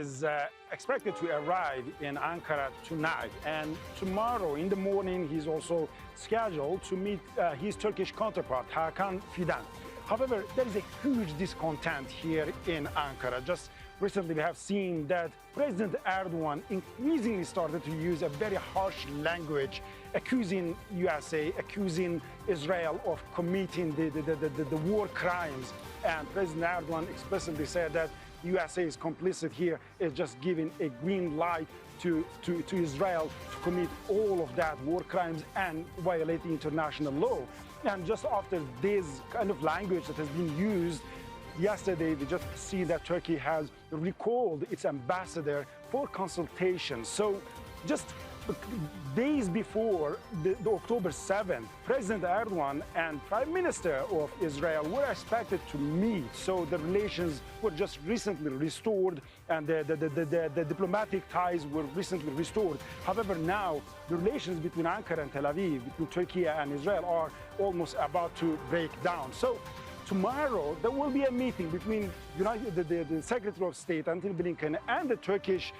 is expected to arrive in Ankara tonight, and tomorrow in the morning he's also scheduled to meet his Turkish counterpart Hakan Fidan. However, there is a huge discontent here in Ankara. Just recently we have seen that President Erdogan increasingly started to use a very harsh language, accusing USA, accusing Israel of committing the war crimes. And President Erdogan explicitly said that USA is complicit here, is just giving a green light to Israel to commit all of that war crimes and violate international law. And just after this kind of language that has been used, yesterday we just see that Turkey has recalled its ambassador for consultation. So just days before the October 7th, President Erdogan and Prime Minister of Israel were expected to meet. So the relations were just recently restored, and the diplomatic ties were recently restored. However, now the relations between Ankara and Tel Aviv, between Turkey and Israel, are almost about to break down. So tomorrow there will be a meeting between the Secretary of State Antony Blinken and the Turkish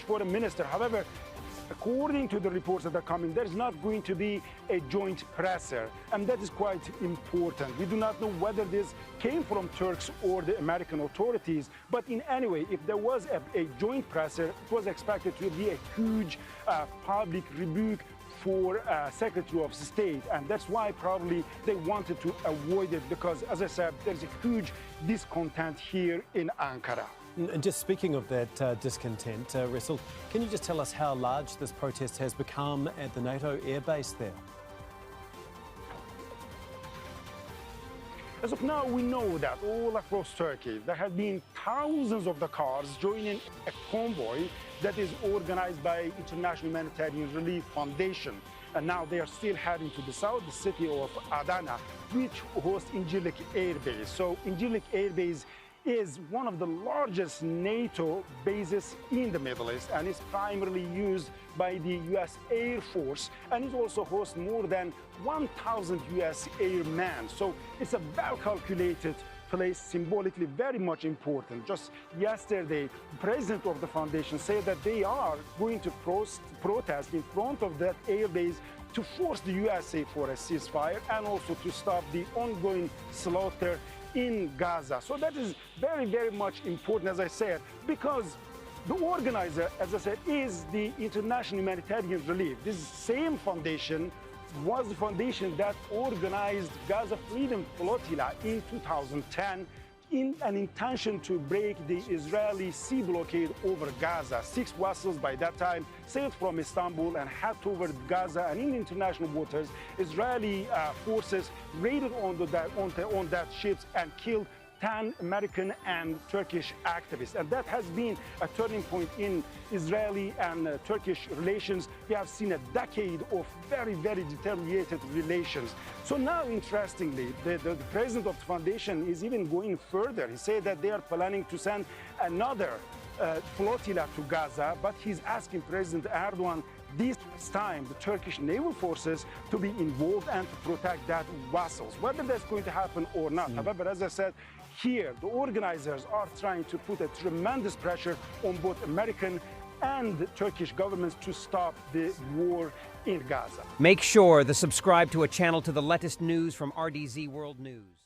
Foreign Minister. However, according to the reports that are coming, there's not going to be a joint presser, and that is quite important. We do not know whether this came from Turks or the American authorities, but in any way, if there was a joint presser, it was expected to be a huge public rebuke for Secretary of State, and that's why probably they wanted to avoid it, because, as I said, there's a huge discontent here in Ankara. And just speaking of that discontent, Russell, can you just tell us how large this protest has become at the NATO airbase there? As of now, we know that all across Turkey, there have been thousands of the cars joining a convoy that is organized by International Humanitarian Relief Foundation. And now they are still heading to the south, the city of Adana, which hosts Incirlik Air Base. So Incirlik Air Base is one of the largest NATO bases in the Middle East, and is primarily used by the US Air Force, and it also hosts more than 1,000 US airmen. So it's a well-calculated place, symbolically very much important. Just yesterday, the president of the foundation said that they are going to protest in front of that airbase to force the USA for a ceasefire and also to stop the ongoing slaughter in Gaza. So that is very, very much important, as I said, because the organizer, as I said, is the International Humanitarian Relief. This same foundation was the foundation that organized Gaza Freedom Flotilla in 2010 in an intention to break the Israeli sea blockade over Gaza. 6 vessels by that time sailed from Istanbul and headed toward Gaza, and in international waters, Israeli forces raided on that ships and killed 10 American and Turkish activists. And that has been a turning point in Israeli and Turkish relations. We have seen a decade of very, very deteriorated relations. So now, interestingly, the president of the foundation is even going further. He said that they are planning to send another flotilla to Gaza, but he's asking President Erdogan this time the Turkish naval forces to be involved and to protect that vessels, whether that's going to happen or not. However, as I said, here the organizers are trying to put a tremendous pressure on both American and Turkish governments to stop the war in Gaza. Make sure to subscribe to a channel to the latest news from RDZ World News.